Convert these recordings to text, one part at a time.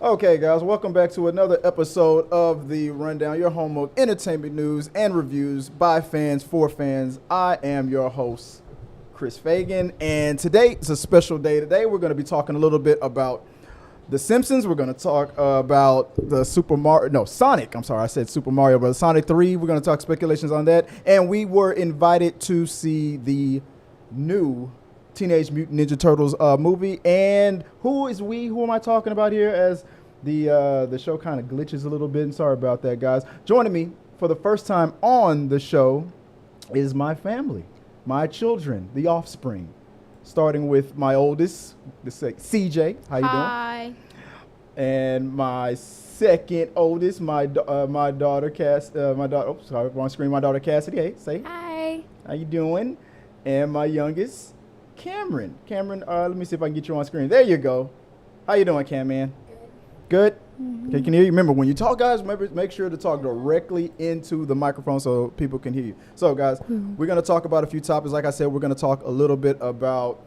Okay, guys, welcome back to another episode of The Rundown, your home of entertainment news and reviews by fans for fans. I am your host, Chris Fagan, and today is a special day. Today we're going to be talking a little bit about The Simpsons. We're going to talk about the Sonic. I'm sorry, I said Super Mario, but Sonic 3. We're going to talk speculations on that, and we were invited to see the new Teenage Mutant Ninja Turtles movie. And who is we? Who am I talking about here? As the show kind of glitches a little bit, and sorry about that, guys. Joining me for the first time on the show is my family, my children, the offspring. Starting with my oldest, CJ. How you doing? Hi. And my second oldest, my daughter wrong screen. My daughter Cassidy. Hey, say Hi. how you doing? And my youngest, Cameron. Let me see if I can get you on screen. There you go. How you doing, Cam, man? Good? Mm-hmm. Okay, can you hear you? Remember, when you talk, guys, make sure to talk directly into the microphone so people can hear you. So, guys, we're going to talk about a few topics. Like I said, we're going to talk a little bit about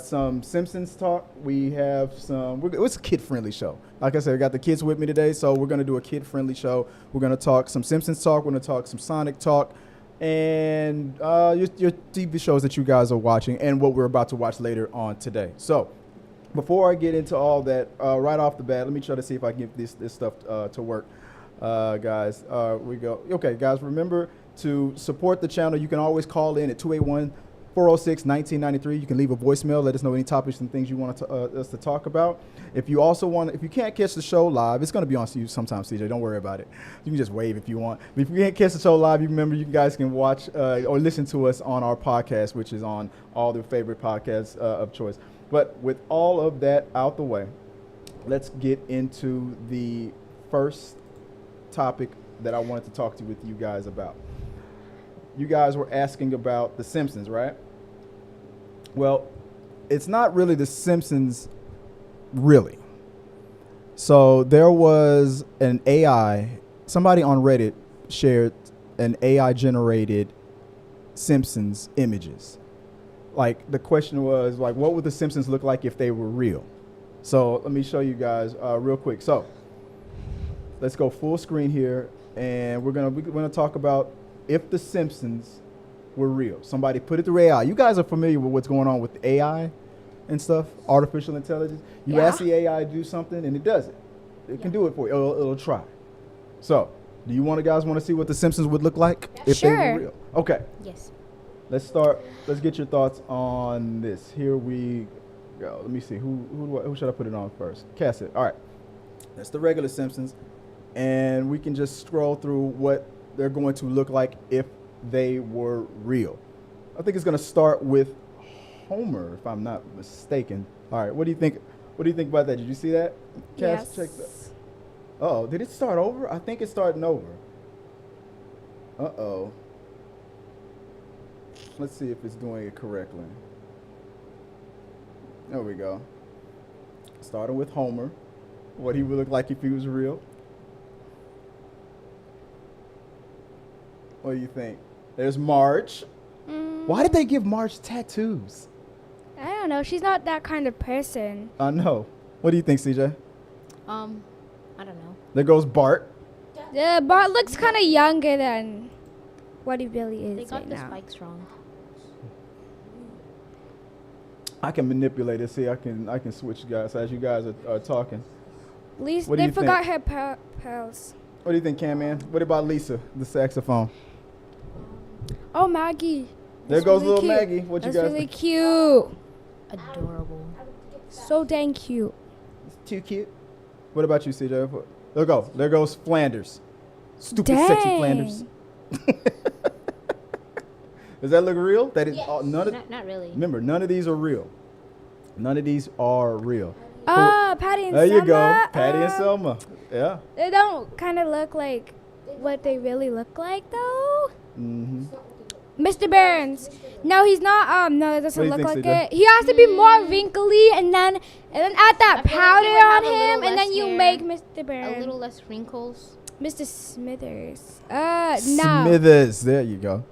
some Simpsons talk. We have it's a kid-friendly show. Like I said, I got the kids with me today, so we're going to do a kid-friendly show. We're going to talk some Simpsons talk. We're going to talk some Sonic talk. And your TV shows that you guys are watching and what we're about to watch later on today. So before I get into all that, right off the bat, let me try to see if I can get this stuff to work, guys. We go. Okay, guys, remember to support the channel. You can always call in at 281-406-1993. You can leave a voicemail. Let us know any topics and things you want us to talk about. If you can't catch the show live, it's going to be on you sometime, CJ. Don't worry about it. You can just wave if you want. But if you can't catch the show live, you guys can watch or listen to us on our podcast, which is on all their favorite podcasts of choice. But with all of that out the way, let's get into the first topic that I wanted to talk to with you guys about. You guys were asking about The Simpsons, right? Well, it's not really The Simpsons, really. So there was an AI, somebody on Reddit shared an AI-generated Simpsons images. Like, the question was, like, what would The Simpsons look like if they were real? So let me show you guys real quick. So let's go full screen here, and we're gonna talk about if The Simpsons were real. Somebody put it through AI. You guys are familiar with what's going on with AI and stuff, artificial intelligence. You ask the AI to do something, and it does it. It can do it for you. It'll try. So, do you guys want to see what The Simpsons would look like if they were real? Okay. Yes. Let's start. Let's get your thoughts on this. Here we go. Let me see. Who should I put it on first? Cassidy. All right. That's the regular Simpsons, and we can just scroll through what they're going to look like if they were real. I think it's going to start with Homer, if I'm not mistaken. All right, what do you think? What do you think about that? Did you see that? Cass, yes. check that. Oh, did it start over? I think it's starting over. Uh-oh. Let's see if it's doing it correctly. There we go. Starting with Homer. What he would look like if he was real. What do you think? There's Marge. Why did they give Marge tattoos? I don't know. She's not that kind of person. I know. What do you think, CJ? I don't know. There goes Bart. Bart looks kind of younger than what he really is. They got right the now. spikes wrong. I can manipulate it. See, I can switch guys as you guys are talking. Lisa, What do they you forgot her pearls. What do you think, Cam, man? What about Lisa, the saxophone? Oh, Maggie. There That's goes really little cute. Maggie. What That's you guys really think? cute. Adorable. So dang cute. It's too cute. What about you, CJ? There goes Flanders. Stupid, sexy Dang. Flanders. Does that look real? That is none of. Not really. Remember, none of these are real. None of these are real. Oh, Patty and There Selma. you go, Patty and Selma. Yeah. They don't kind of look like what they really look like, though. Mm-hmm. Mr. Burns. No, he's not. No, it doesn't What do look you like think, it. He has to be more wrinkly, and then add that I feel like powder he would on have a little him, and then less you hair, make Mr. Burns. A little less wrinkles. Mr. Smithers. No. Smithers. There you go.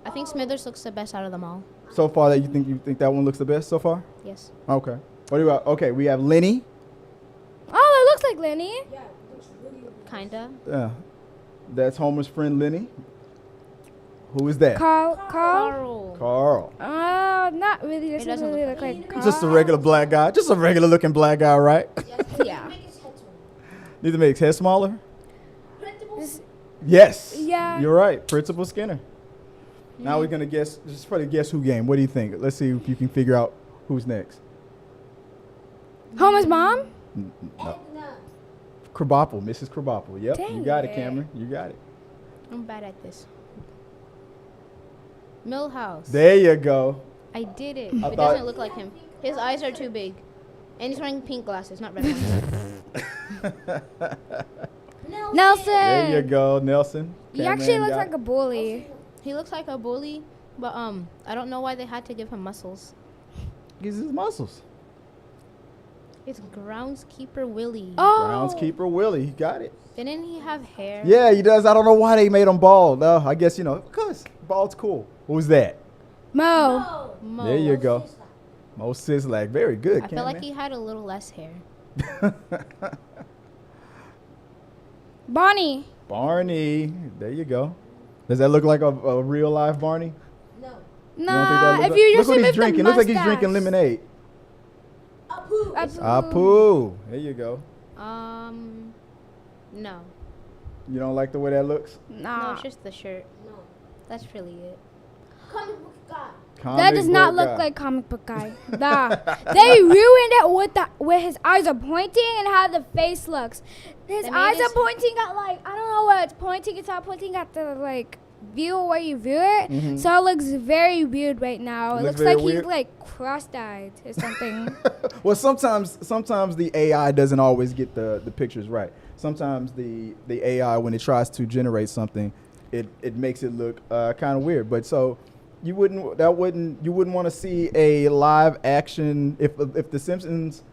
I think Smithers looks the best out of them all. So far, that you think that one looks the best so far? Yes. Okay. What about? Okay, we have Lenny. Oh, it looks like Lenny. Kinda. Yeah. That's Homer's friend Lenny. Who is that? Carl. Carl. Not really. This It doesn't doesn't really look look like like him. Carl. Just a regular black guy. Just a regular looking black guy, right? Yeah. Need to make his head smaller? This- Yes. Yeah. You're right. Principal Skinner. Now we're going to guess, just for the guess who game. What do you think? Let's see if you can figure out who's next. Homer's mom? No. Krabappel, Mrs. Krabappel. Yep. Dang You got it, it. Cameron. You got it. I'm bad at this. Millhouse. There you go. I did it. I It thought- doesn't look like him. His eyes are too big. And he's wearing pink glasses, not red ones. Nelson. There you go, Nelson. He actually Cameron looks got like a bully. He looks like a bully, but I don't know why they had to give him muscles. Gives his muscles. It's groundskeeper Willie. Oh. Groundskeeper Willie. He got it. Didn't he have hair? Yeah, he does. I don't know why they made him bald. No, I guess, because bald's cool. Who's that? Mo. Mo. There you go. Mo Sislak. Very good, I feel like Cameron. he had a little less hair. Bonnie. Barney. There you go. Does that look like a real life Barney? You don't think that Nah, looks if like- you just look what he's remove the drinking. Looks like he's drinking mustache. lemonade. Apu. There you go. No. You don't like the way that looks? No, Nah. it's just the shirt. No. That's really it. That Comic does not book look guy. like comic book guy. Nah. They ruined it with his eyes are pointing and how the face looks. His They made eyes his- are pointing at I don't know where it's pointing. It's not pointing at the view where you view it. So it looks very weird right now. It Looks looks very like weird? he's cross-eyed or something. Well, sometimes the AI doesn't always get the pictures right. Sometimes the AI, when it tries to generate something, it makes it look kind of weird. But so you wouldn't want to see a live action if the Simpsons.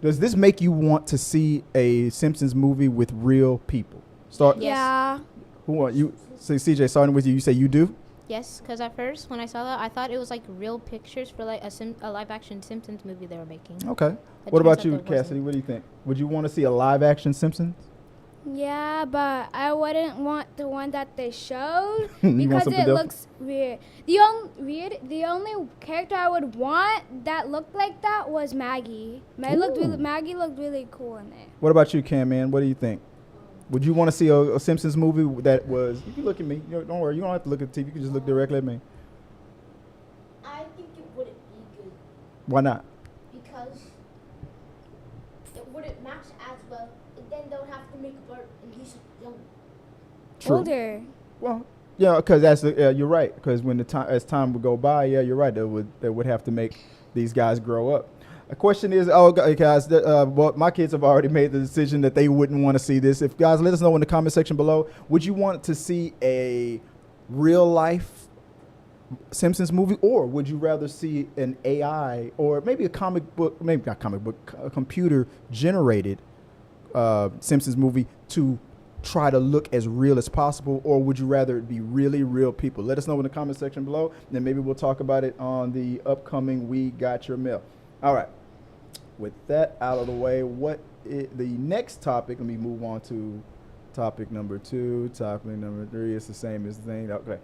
Does this make you want to see a Simpsons movie with real people? Start. Yes. Yeah. Who are you? So CJ, starting with you. You say you do. Yes, because at first when I saw that, I thought it was like real pictures for like a live action Simpsons movie they were making. Okay. It What turns about out you, there wasn't. Cassidy? What do you think? Would you want to see a live action Simpsons? Yeah, but I wouldn't want the one that they showed You want because something it different? looks weird. The only character I would want that looked like that was Maggie. Ooh. Maggie looked really cool in it. What about you, Cam, man? What do you think? Would you want to see a Simpsons movie that was... You can look at me. Don't worry. You don't have to look at the TV. You can just look directly at me. I think it wouldn't be good Why not? because it wouldn't match as well. And then they'll have to make Bart and he's young. True. Older. Well, yeah, because you're right. Because as time would go by, yeah, you're right. They would have to make these guys grow up. The question is, guys, well, my kids have already made the decision that they wouldn't want to see this. If guys, let us know in the comment section below. Would you want to see a real life Simpsons movie, or would you rather see an AI or maybe a comic book, maybe not comic book, a computer generated Simpsons movie to try to look as real as possible, or would you rather it be really real people? Let us know in the comment section below, and then maybe we'll talk about it on the upcoming We Got Your Mail. All right. With that out of the way, the next topic, let me move on to topic number 2. Topic number 3 is the same as the thing. Okay.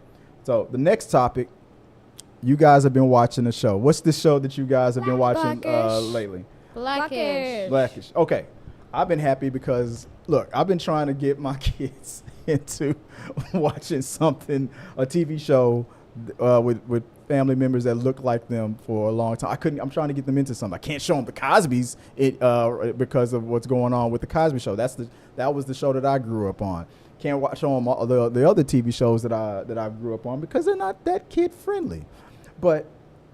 So the next topic, you guys have been watching the show. What's the show that you guys have been watching Blackish. lately? Blackish. Blackish. Okay. I've been happy because, look, I've been trying to get my kids into watching a TV show with family members that look like them for a long time. I'm trying to get them into something. I can't show them the Cosby's because of what's going on with the Cosby Show. That was the show that I grew up on. Can't show them all the other TV shows that I grew up on because they're not that kid friendly. But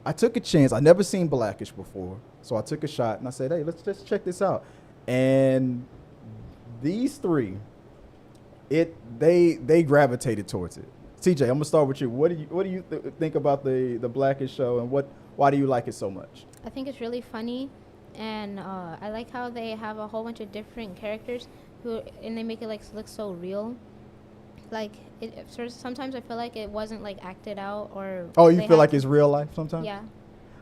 I took a chance. I never seen Blackish before, so I took a shot and I said, "Hey, let's just check this out." And these three, they gravitated towards it. CJ, I'm gonna start with you. What do you think about the Blackish show, and why do you like it so much? I think it's really funny, and I like how they have a whole bunch of different characters and they make it look so real. Like sometimes I feel like it wasn't acted out or. Oh, you they feel had like to- it's real life sometimes? Yeah.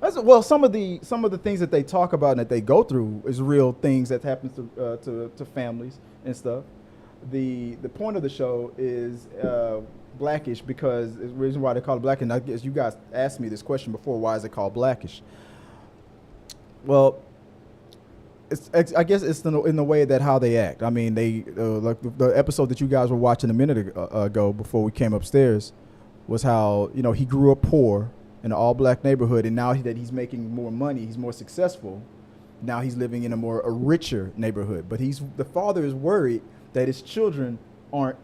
Well, some of the things that they talk about and that they go through is real things that happens to families and stuff. The point of the show is Blackish because the reason why they call it Blackish. And I guess you guys asked me this question before. Why is it called Blackish? Well, I guess it's in the way that how they act. I mean, they like the episode that you guys were watching a minute ago before we came upstairs was how he grew up poor in an all-black neighborhood, and now that he's making more money, he's more successful. Now he's living in a richer neighborhood, but the father is worried that his children aren't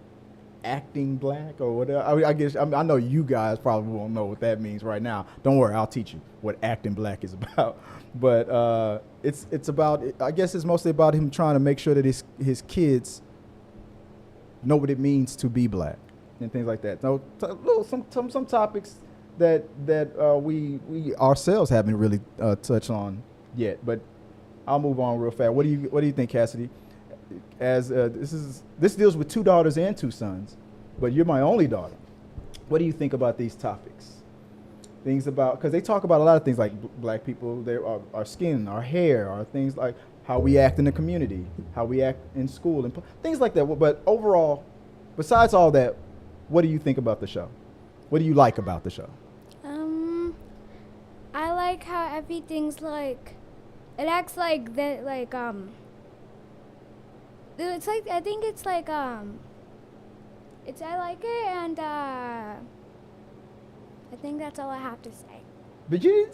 acting black or whatever. I guess I know you guys probably won't know what that means right now. Don't worry, I'll teach you what acting black is about. But it's about, I guess it's mostly about him trying to make sure that his kids know what it means to be black and things like that. So some topics that we ourselves haven't really touched on yet. But I'll move on real fast. What do you think, Cassidy? As this deals with 2 daughters and 2 sons, but you're my only daughter. What do you think about these topics? Things about, because they talk about a lot of things like black people, our skin, our hair, our things like how we act in the community, how we act in school, and things like that. But overall, besides all that, what do you think about the show? What do you like about the show? I like how everything's like, it acts like that, like it's like, I think it's like it's, I like it, and I think that's all I have to say. But you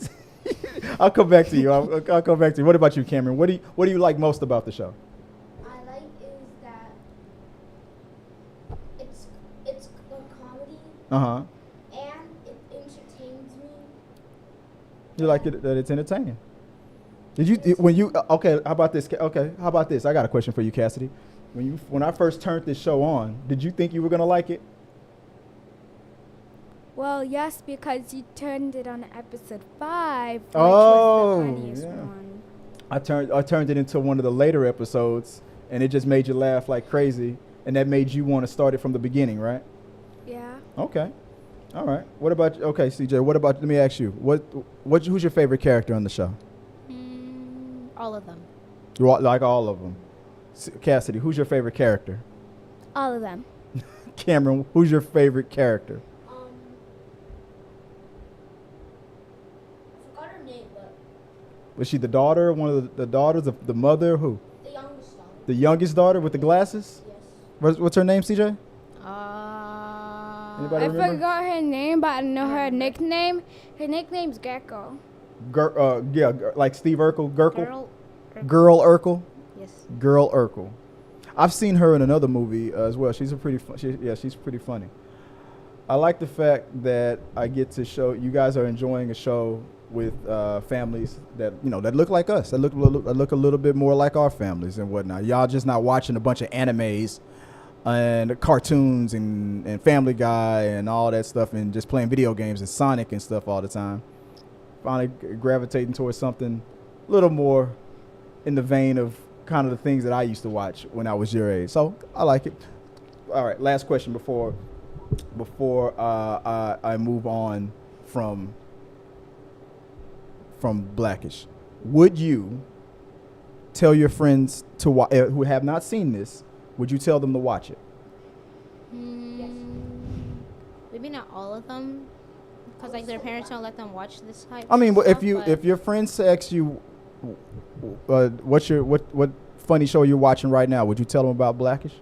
didn't. I'll come back to you. I'll come back to you. What about you, Cameron? What do you like most about the show? I like is that it's a comedy Uh-huh. and it entertains me. You like it that it's entertaining. Okay, how about this? Okay, how about this? I got a question for you, Cassidy. When I first turned this show on, did you think you were gonna like it? Well, yes, because you turned it on episode 5, which Oh, was the funniest yeah. one. I turned it into one of the later episodes, and it just made you laugh like crazy, and that made you want to start it from the beginning, right? Yeah. Okay, all right. What about okay, CJ? What about? Let me ask you. Who's your favorite character on the show? All of them. Like all of them. Cassidy, who's your favorite character? All of them. Cameron, who's your favorite character? I forgot her name, but Was she the daughter? One of the daughters of the mother? Who? the youngest daughter. The youngest daughter with the glasses? Yes. What's her name, CJ? Anybody I remember? forgot her name, but I know her nickname. Her nickname's Gecko. Like Steve Urkel, Gurkel? Girl. Girl Urkel? Yes. Girl Urkel. I've seen her in another movie as well. She's she's pretty funny. I like the fact that I get to show you guys are enjoying a show with families that that look like us, that look a little bit more like our families and whatnot. Y'all just not watching a bunch of animes and cartoons and Family Guy and all that stuff and just playing video games and Sonic and stuff all the time. Finally gravitating towards something a little more in the vein of kind of the things that I used to watch when I was your age. So I like it. All right, last question before I move on from Blackish. Would you tell your friends to who have not seen this? Would you tell them to watch it? Maybe not all of them, because like their parents don't let them watch this type. I mean, of stuff, if your friends ask you, what funny show you're watching right now, would you tell them about Blackish?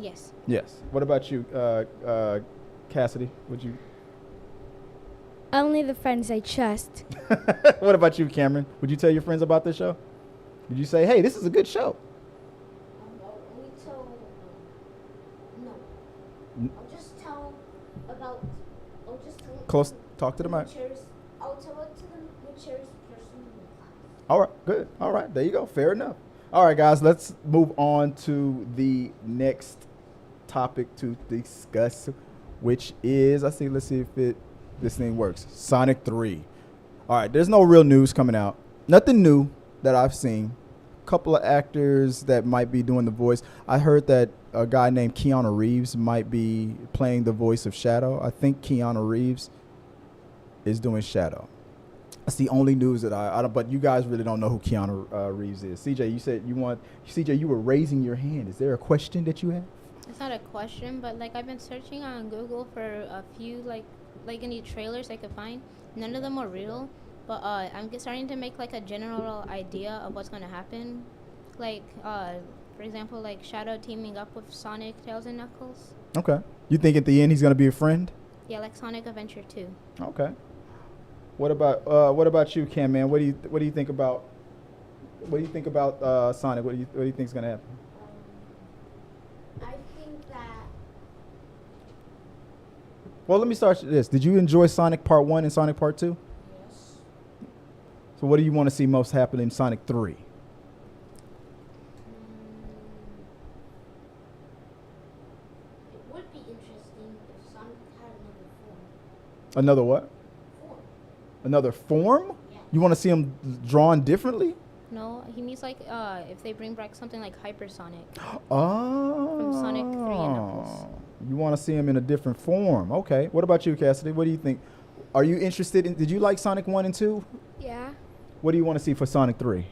Yes. Yes. What about you, Cassidy? Would you? Only the friends I trust. What about you, Cameron? Would you tell your friends about this show? Would you say, hey, this is a good show? I'll just tell about. Close. Talk to the mic. I'll tell it to them which cherished person in the class. All right. Good. All right. There you go. Fair enough. All right, guys. Let's move on to the next topic to discuss, which is let's see if this thing works. Sonic 3. All right. There's no real news coming out. Nothing new that I've seen. Couple of actors that might be doing the voice. I heard that a guy named Keanu Reeves might be playing the voice of Shadow. I think Keanu Reeves is doing Shadow. That's the only news that I don't. But you guys really don't know who Keanu Reeves is. CJ, you said you want. CJ, you were raising your hand. Is there a question that you have? It's not a question, but like I've been searching on Google for a few like any trailers I could find. None of them are real, but I'm starting to make like a general idea of what's gonna happen. Like for example, like Shadow teaming up with Sonic, Tails, and Knuckles. Okay. You think at the end he's gonna be a friend? Yeah, like Sonic Adventure 2. Okay. What about you, Cam? Man, what do you think about Sonic? What do you think is gonna happen? I think that Well, let me start with this. Did you enjoy Sonic Part 1 and Sonic Part 2? yes. So what do you want to see most happen in Sonic 3? It would be interesting if Sonic had another form. Another what? Form. Another form? Yeah. You want to see him drawn differently? No, he means like if they bring back something like Hypersonic. Oh. From Sonic 3 and Knuckles. You want to see him in a different form. Okay. What about you, Cassidy? What do you think? Are you interested in, did you like Sonic 1 and 2? Yeah. What do you want to see for Sonic 3?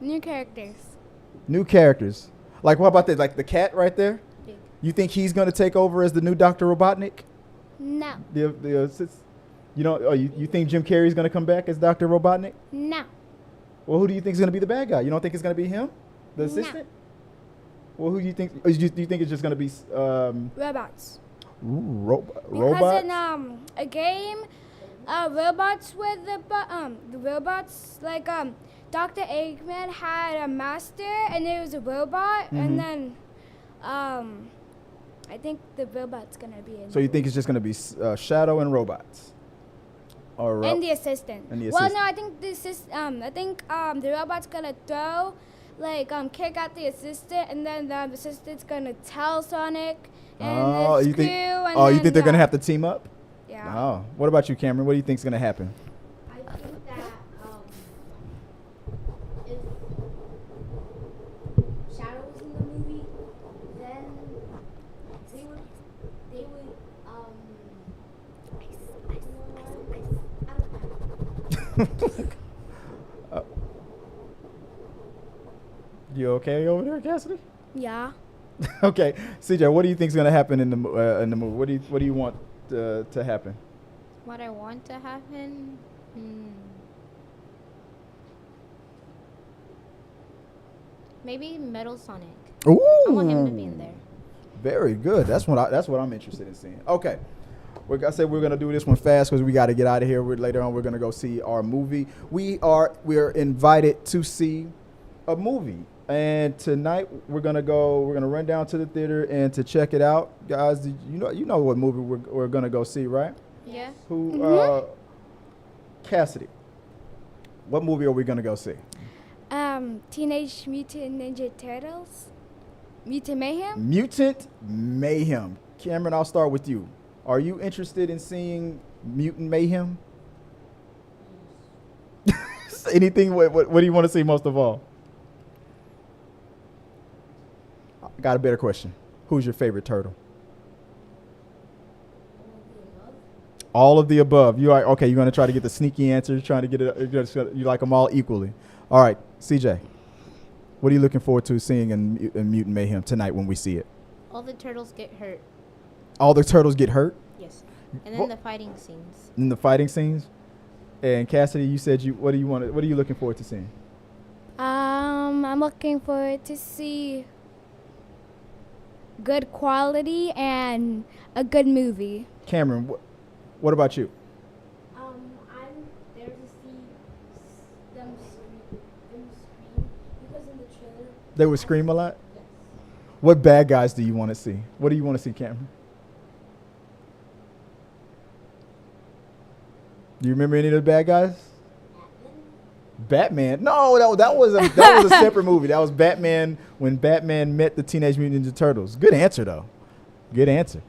New characters. New characters. Like, what about like the cat right there? Big. You think he's going to take over as the new Dr. Robotnik? No. You know, you think Jim Carrey's going to come back as Dr. Robotnik? No. Well, who do you think is going to be the bad guy? You don't think it's going to be him? The No. assistant? Well, who do you think? Do you think it's just going to be Robots. robots? Because in a game, robots were the robots like Dr. Eggman had a master and it was a robot, Mhm. and then I think the robot's gonna be in. So you think it's just going to be Shadow and robots? Or and the assistant. And the Well, assistant. no, I think the robot's gonna throw, kick out the assistant, and then the assistant's gonna tell Sonic and his crew. You think they're going to have to team up? Yeah. Oh. What about you, Cameron? What do you think is going to happen? I think that if Shadow was in the movie, then they would You okay over there, Cassidy? Yeah. Okay, CJ, what do you think is going to happen in the movie? What do you want to happen? What I want to happen? Maybe Metal Sonic. Ooh, I want him to be in there. Very good. That's what I'm interested in seeing. Okay, I said we're gonna do this one fast because we got to get out of here. Later on, we're gonna go see our movie. We are invited to see a movie, and tonight we're gonna run down to the theater and to check it out, guys. You know what movie we're gonna go see, right? Yeah. Who? Cassidy. What movie are we gonna go see? Teenage Mutant Ninja Turtles. Mutant Mayhem. Mutant Mayhem. Cameron, I'll start with you. Are you interested in seeing Mutant Mayhem? Anything? What do you want to see most of all? I got a better question. Who's your favorite turtle? All of the above. You are okay. You're gonna try to get the sneaky answers. Trying to get it. You like them all equally. All right, CJ. What are you looking forward to seeing in Mutant Mayhem tonight when we see it? All the turtles get hurt. All the turtles get hurt Yes. And then the fighting scenes. in the fighting scenes. And Cassidy, you said what are you looking forward to seeing? I'm looking forward to see good quality and a good movie. Cameron, what about you? I'm there to see them scream because in the trailer. They would scream a lot? Yes. What bad guys do you want to see? What do you want to see, Cameron? Do you remember any of the bad guys? Batman? No, that was a separate movie. That was Batman when Batman met the Teenage Mutant Ninja Turtles. Good answer, though. Good answer.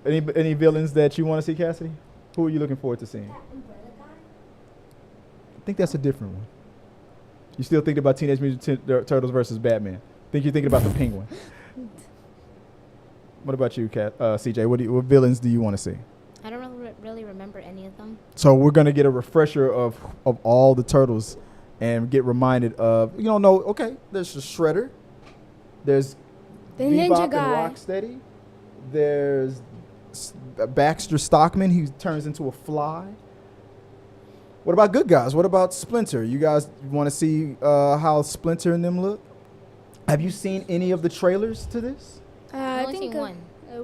Any villains that you want to see, Cassidy? Who are you looking forward to seeing? That umbrella guy. I think that's a different one. You still thinking about Teenage Mutant Turtles versus Batman? Think you're thinking about the Penguin? What about you, CJ? What villains do you want to see? I don't really remember any of them. So we're gonna get a refresher of all the turtles, and get reminded of okay. There's the Shredder. There's The Bebop ninja and guy. Rocksteady. There's Baxter Stockman. He turns into a fly. What about good guys? What about Splinter? You guys want to see how Splinter and them look? Have you seen any of the trailers to this? I've I only think seen one.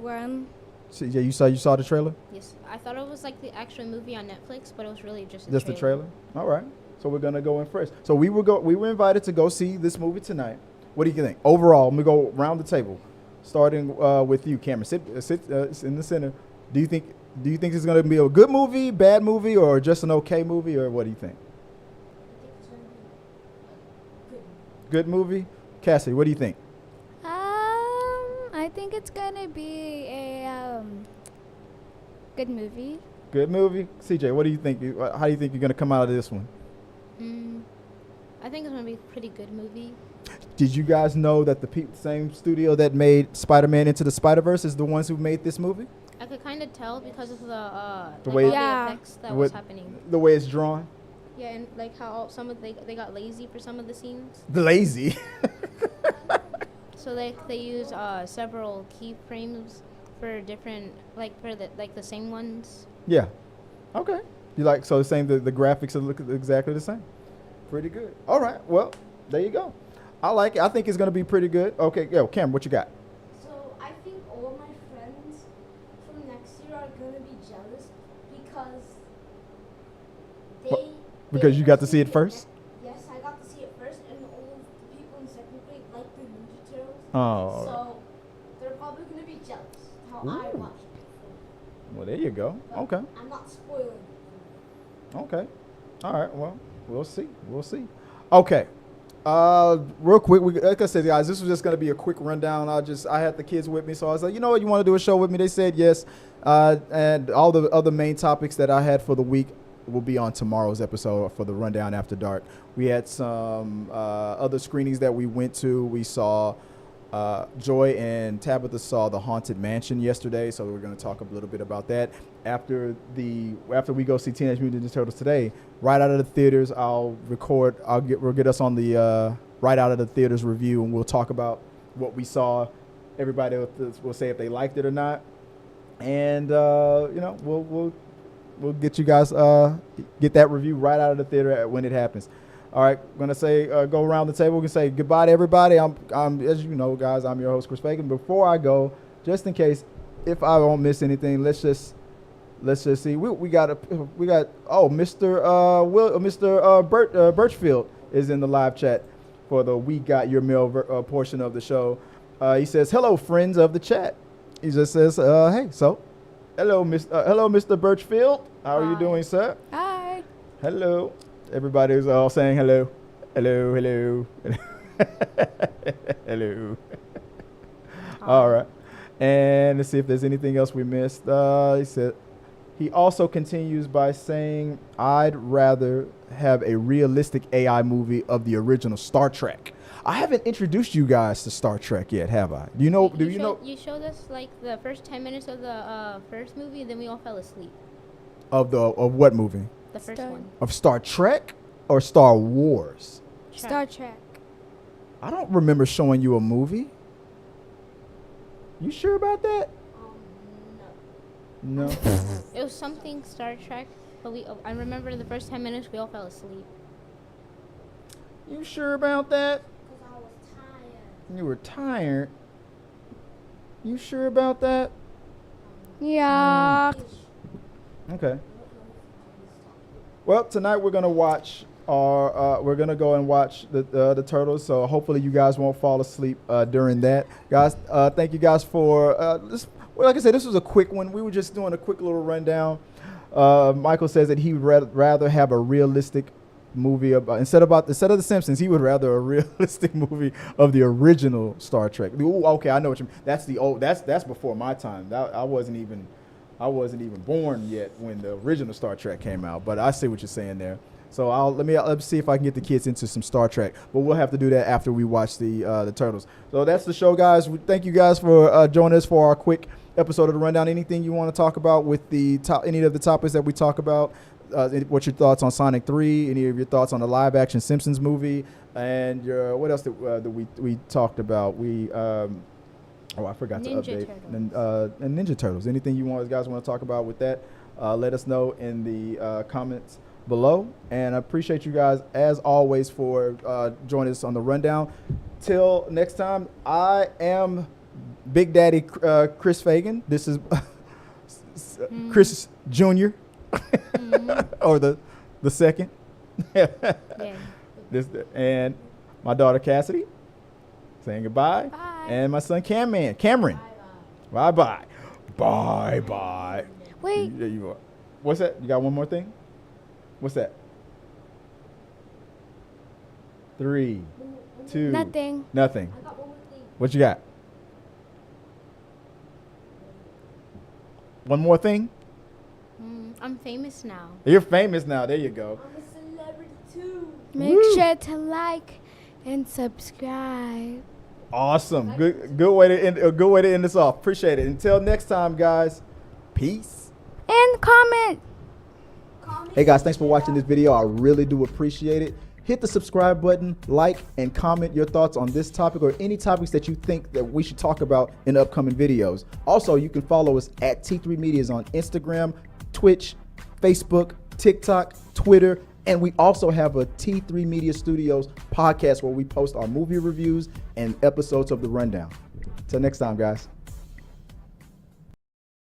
One. So, yeah, you saw the trailer. Yes, I thought it was like the actual movie on Netflix, but it was really just Just the trailer. All right. So we're gonna go in first. So we were invited to go see this movie tonight. What do you think overall? I'm gonna go around the table, starting with you, Cameron. Sit in the center. Do you think it's gonna be a good movie, bad movie, or just an okay movie, or what do you think? Good movie. Cassidy, what do you think? I think it's gonna be a good movie. Good movie. CJ, what do you think? How do you think you're gonna come out of this one? I think it's gonna be a pretty good movie. Did you guys know that the same studio that made Spider-Man Into the Spider-Verse is the ones who made this movie? I could kind of tell because of the way- all Yeah. the effects that The was way- happening. The way it's drawn. Yeah, and like how some of they got lazy for some of the scenes. Lazy. So they use several keyframes for different for the same ones. Yeah. Okay. You like so saying the graphics look exactly the same. Pretty good. All right. Well, there you go. I like it. I think it's gonna be pretty good. Okay. Yo, Cam, what you got? So I think all my friends from next year are gonna be jealous because they. Because you got to see it first? Yes, I got to see it first, and all of the people in second grade like the Ninja Turtles. Oh. So they're probably gonna be jealous how I Ooh. watched it. Well, there you go. But Okay. I'm not spoiling it. Okay. All right. Well, we'll see. We'll see. Okay. Real quick, like I said, guys, this was just gonna be a quick rundown. I had the kids with me, so I was like, you know what, you want to do a show with me? They said yes, and all the other main topics that I had for the week will be on tomorrow's episode for the rundown after dark. We had some other screenings that we went to. We saw Joy and Tabitha saw The Haunted Mansion yesterday, so we're going to talk a little bit about that after we go see Teenage Mutant Ninja Turtles today. Right out of the theaters, we'll get us on the right out of the theaters review, and we'll talk about what we saw. Everybody will say if they liked it or not, and we'll get you guys get that review right out of the theater when it happens. All right, I'm gonna say go around the table. We can say goodbye to everybody. I'm as you know, guys. I'm your host, Chris Fagan. Before I go, just in case if I don't miss anything, let's just see. We got Mr. Birchfield is in the live chat for the We Got Your Mail portion of the show. He says hello, friends of the chat. He just says hey. So hello, Mr. Birchfield. How are you doing, sir? Hi. Hello. Everybody's all saying hello. Hello, hello. Hello. All right. And let's see if there's anything else we missed. He also continues by saying, I'd rather have a realistic AI movie of the original Star Trek. I haven't introduced you guys to Star Trek yet, have I? Do you know? You showed us like the first 10 minutes of the first movie, and then we all fell asleep. Of what movie? The first one. Of Star Trek or Star Wars? Star Trek. I don't remember showing you a movie. You sure about that? No. No. It was something Star Trek, but I remember the first 10 minutes we all fell asleep. You sure about that? Because I was tired. You were tired. You sure about that? Yeah. Okay. Well, tonight we're gonna watch we're gonna go and watch the Turtles. So hopefully you guys won't fall asleep during that, guys. Thank you guys for this. Well, like I said, this was a quick one. We were just doing a quick little rundown. Michael says that he would rather have a realistic movie instead of the Simpsons. He would rather a realistic movie of the original Star Trek. Ooh, okay, I know what you mean. That's the old. That's before my time. I wasn't even born yet when the original Star Trek came out. But I see what you're saying there. So let me see if I can get the kids into some Star Trek. But we'll have to do that after we watch the Turtles. So that's the show, guys. Thank you guys for joining us for our quick episode of the Rundown. Anything you want to talk about with any of the topics that we talk about? What's your thoughts on Sonic 3? Any of your thoughts on the live-action Simpsons movie? And what else that we talked about? I forgot to update. And Ninja Turtles. Anything you guys want to talk about with that? Let us know in the comments below. And I appreciate you guys, as always, for joining us on the Rundown. Till next time, I am Big Daddy Chris Fagan. This is Chris Jr. or the second. Yeah. And my daughter Cassidy saying goodbye. Bye. And my son Cameron. Bye. Wait. What's that? You got one more thing? What's that? 3, 2. Nothing. I got one more thing. What you got? One more thing? I'm famous now. You're famous now. There you go. I'm a celebrity too. Make sure to like and subscribe. Awesome. Good way to end. A good way to end this off. Appreciate it. Until next time, guys. Peace. And comment. Hey guys, thanks for watching this video. I really do appreciate it. Hit the subscribe button, like, and comment your thoughts on this topic or any topics that you think that we should talk about in upcoming videos. Also, you can follow us at T3 Medias on Instagram, Twitch, Facebook, TikTok, Twitter, and we also have a T3 Media Studios podcast where we post our movie reviews and episodes of The Rundown. Till next time, guys.